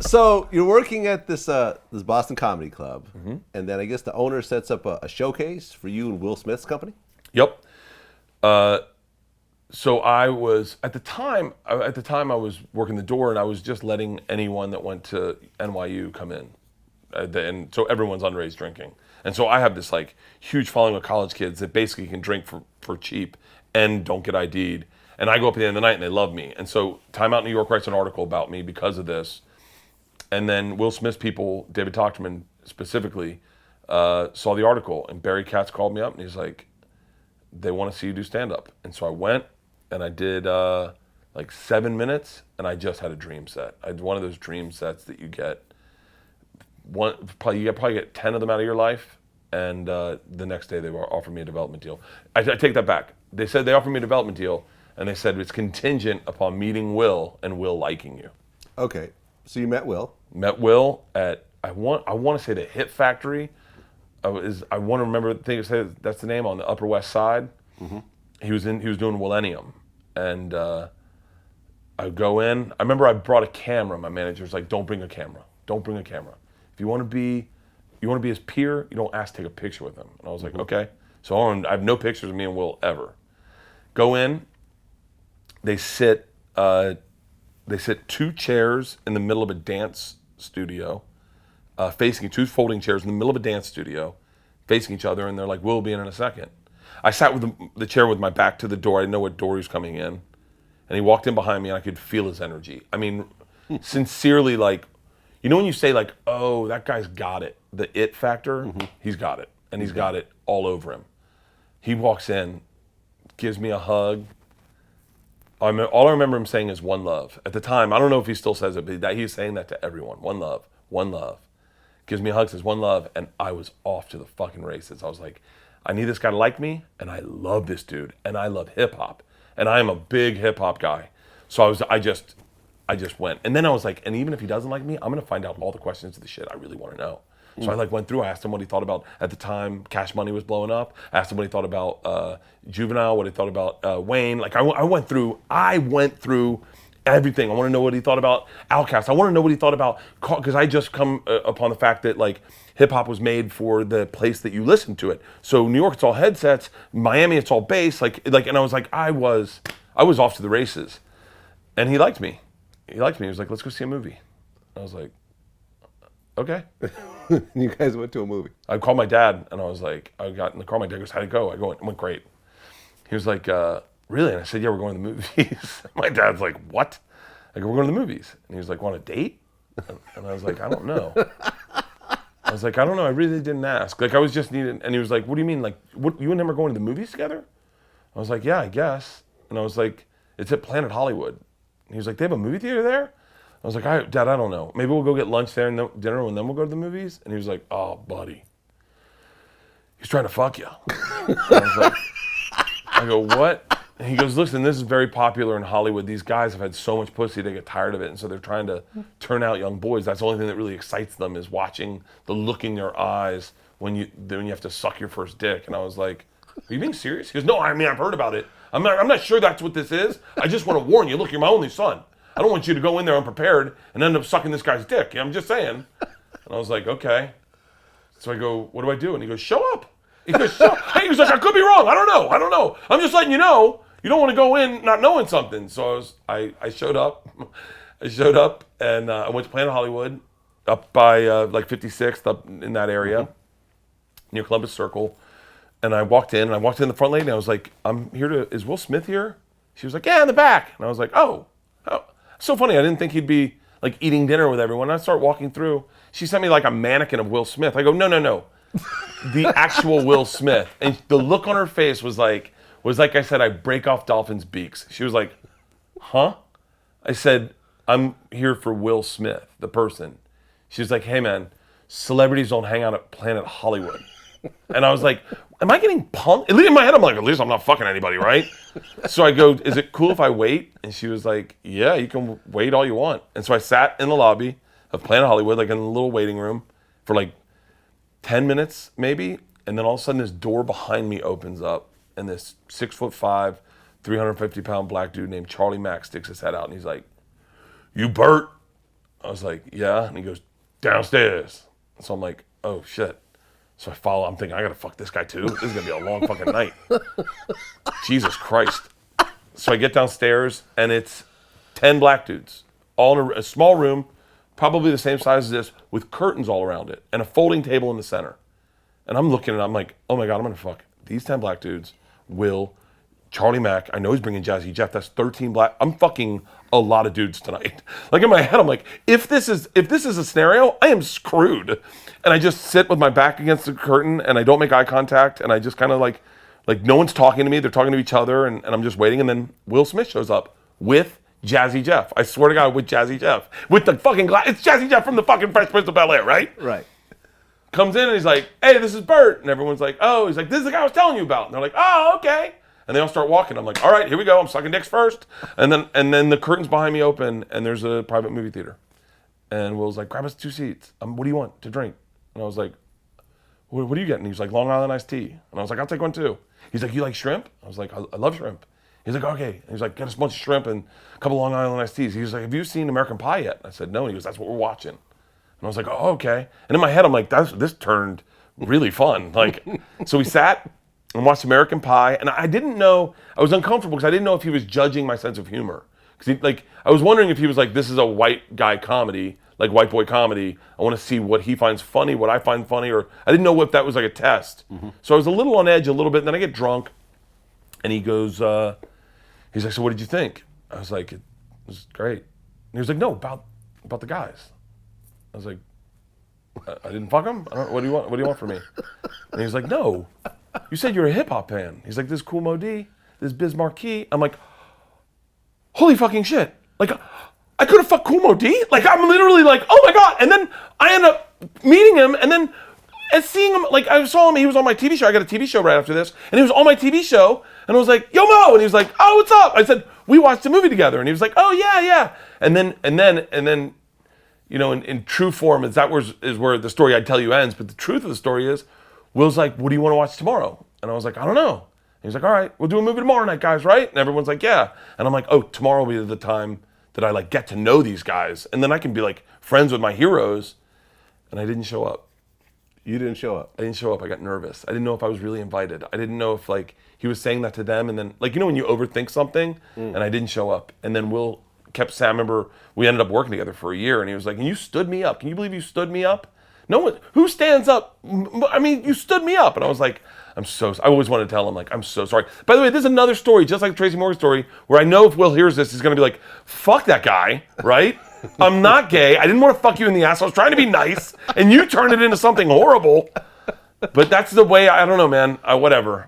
So you're working at this Boston Comedy Club, and then I guess the owner sets up a showcase for you and Will Smith's company. Yep. So I was at the time I was working the door, and I was just letting anyone that went to NYU come in, and so everyone's underage drinking. And so I have this like huge following of college kids that basically can drink for cheap and don't get ID'd. And I go up at the end of the night and they love me. And so Time Out New York writes an article about me because of this. And then Will Smith's people, David Tochterman specifically, saw the article, and Barry Katz called me up and he's like, they want to see you do stand-up. And so I went and I did like 7 minutes, and I just had a dream set. I had one of those dream sets that you get. You probably get 10 of them out of your life, and the next day they offered me a development deal. I take that back. They said they offered me a development deal, and they said it's contingent upon meeting Will and Will liking you. Okay, so you met Will. Met Will at I want to say the Hit Factory. I want to remember. Say that's the name, on the Upper West Side. Mm-hmm. He was doing Millennium, and I go in. I remember I brought a camera. My manager's like, "Don't bring a camera. Don't bring a camera. If you want to be his peer, you don't ask to take a picture with him." And I was like, "Okay." So I have no pictures of me and Will ever. Go in. They sit 2 chairs in the middle of a dance studio, facing 2 folding chairs in the middle of a dance studio, facing each other, and they're like, "We'll be in a second." I sat with the chair with my back to the door. I didn't know what door he was coming in. And he walked in behind me, and I could feel his energy. I mean, sincerely, like, you know when you say, like, oh, that guy's got it, the it factor? Mm-hmm. He's got it, and he's got it all over him. He walks in, gives me a hug. All I remember him saying is "one love." At the time, I don't know if he still says it, but he's saying that to everyone. "One love, one love." Gives me a hug, says "one love," and I was off to the fucking races. I was like, I need this guy to like me, and I love this dude, and I love hip hop, and I am a big hip hop guy. So I just went, and then I was like, and even if he doesn't like me, I'm gonna find out all the questions of the shit I really want to know. So I like went through. I asked him what he thought about at the time Cash Money was blowing up. I asked him what he thought about Juvenile, what he thought about Wayne. Like I went through everything. I want to know what he thought about Outkast. I want to know what he thought about, because I just come upon the fact that like hip hop was made for the place that you listen to it. So New York, it's all headsets. Miami, it's all bass. Like, and I was like, I was off to the races, and he liked me. He liked me. He was like, "Let's go see a movie." I was like, "Okay." You guys went to a movie. I called my dad, and I was like, I got in the car. My dad goes, "How'd it go?" I go, "It went great." He was like, "Really?" And I said, "Yeah, we're going to the movies." My dad's like, "What?" I go, "We're going to the movies." And he was like, "Want a date?" And I was like, "I don't know." I was like, "I don't know. I really didn't ask. Like, I was just needing." And he was like, "What do you mean? Like, what? You and him are going to the movies together?" I was like, "Yeah, I guess." And I was like, "It's at Planet Hollywood." And he was like, "They have a movie theater there?" I was like, "Dad, I don't know. Maybe we'll go get lunch there and dinner, and then we'll go to the movies." And he was like, "Oh, buddy, he's trying to fuck you." I was like, I go, "What?" And he goes, "Listen, this is very popular in Hollywood. These guys have had so much pussy, they get tired of it. And so they're trying to turn out young boys. That's the only thing that really excites them, is watching the look in your eyes when you have to suck your first dick." And I was like, "Are you being serious?" He goes, "No, I mean, I've heard about it. I'm not sure that's what this is. I just want to warn you. Look, you're my only son. I don't want you to go in there unprepared and end up sucking this guy's dick. I'm just saying." And I was like, "Okay." So I go, "What do I do?" And he goes, "Show up." He goes, He was like, "I could be wrong. I don't know. I'm just letting you know. You don't want to go in not knowing something." So I showed up. And I went to Planet Hollywood up by like 56th, up in that area, near Columbus Circle. And I walked in the front lady, and I was like, "Is Will Smith here?" She was like, "Yeah, in the back." And I was like, "Oh. So funny. I didn't think he'd be like eating dinner with everyone." And I start walking through. She sent me like a mannequin of Will Smith. I go, No. The actual Will Smith. And the look on her face was like I said, I break off dolphins' beaks. She was like, "Huh?" I said, "I'm here for Will Smith, the person." She was like, "Hey man, celebrities don't hang out at Planet Hollywood." And I was like, am I getting punked? At least in my head, I'm like, at least I'm not fucking anybody, right? So I go, "Is it cool if I wait?" And she was like, "Yeah, you can wait all you want." And so I sat in the lobby of Planet Hollywood, like in a little waiting room, for like 10 minutes maybe. And then all of a sudden this door behind me opens up, and this 6'5", 350-pound black dude named Charlie Mack sticks his head out, and he's like, "You Bert?" I was like, yeah. And he goes, downstairs. So I'm like, oh, shit. So I follow. I'm thinking, I got to fuck this guy, too. This is going to be a long fucking night. Jesus Christ. So I get downstairs, and it's 10 black dudes, all in a small room, probably the same size as this, with curtains all around it, and a folding table in the center. And I'm looking, and I'm like, oh, my God, I'm going to fuck these 10 black dudes, Will, Charlie Mack. I know he's bringing Jazzy Jeff. That's 13 black. I'm fucking a lot of dudes tonight. Like in my head, I'm like, if this is a scenario, I am screwed. And I just sit with my back against the curtain, and I don't make eye contact, and I just kind of like no one's talking to me. They're talking to each other, and I'm just waiting. And then Will Smith shows up with Jazzy Jeff. I swear to God, with Jazzy Jeff, with the fucking glass. It's Jazzy Jeff from the fucking Fresh Prince of Bel-Air, right? Right. Comes in and he's like, hey, this is Bert. And everyone's like, oh, he's like, this is the guy I was telling you about. And they're like, oh, okay. And they all start walking. I'm like, all right, here we go. I'm sucking dicks first. And then the curtains behind me open, and there's a private movie theater. And Will's like, grab us 2 seats. What do you want to drink? And I was like, what are you getting? He was like, Long Island iced tea. And I was like, I'll take one too. He's like, you like shrimp? I was like, I love shrimp. He's like, okay. And he's like, get us a bunch of shrimp and a couple Long Island iced teas. He was like, have you seen American Pie yet? I said, no. And he goes, that's what we're watching. And I was like, oh, okay. And in my head, I'm like, this turned really fun. Like, so we sat and watched American Pie, and I didn't know, I was uncomfortable because I didn't know if he was judging my sense of humor. Because I was wondering if he was like, this is a white guy comedy, like white boy comedy. I want to see what he finds funny, what I find funny, or I didn't know if that was like a test. Mm-hmm. So I was a little on edge a little bit, and then I get drunk, and he goes, he's like, so what did you think? I was like, it was great. And he was like, no, about the guys. I was like, I didn't fuck him? What do you want? What do you want from me? And he was like, no. You said you're a hip hop fan. He's like, this Kool Moe Dee, this Biz Markee. I'm like, holy fucking shit. Like, I could have fucked Kool Moe Dee? Like, I'm literally like, oh my God. And then I end up meeting him, and then seeing him, like, I saw him, he was on my TV show. I got a TV show right after this, and he was on my TV show, and I was like, yo, Mo. And he was like, oh, what's up? I said, we watched a movie together. And he was like, oh, yeah. And then, you know, in true form, is where the story I'd tell you ends. But the truth of the story is, Will's like, what do you want to watch tomorrow? And I was like, I don't know. And he's like, all right, we'll do a movie tomorrow night, guys, right? And everyone's like, yeah. And I'm like, oh, tomorrow will be the time that I like get to know these guys. And then I can be like friends with my heroes. And I didn't show up. You didn't show up? I didn't show up. I got nervous. I didn't know if I was really invited. I didn't know if like he was saying that to them. And then, like, you know when you overthink something? And I didn't show up. And then Will kept saying, I remember we ended up working together for a year, and he was like, and you stood me up. Can you believe you stood me up? No one, who stands up? I mean, you stood me up. And I was like, I always wanted to tell him, like, I'm so sorry. By the way, there's another story, just like the Tracy Morgan story, where I know if Will hears this, he's going to be like, fuck that guy, right? I'm not gay. I didn't want to fuck you in the ass. I was trying to be nice, and you turned it into something horrible. But that's the way, I don't know, man. Whatever.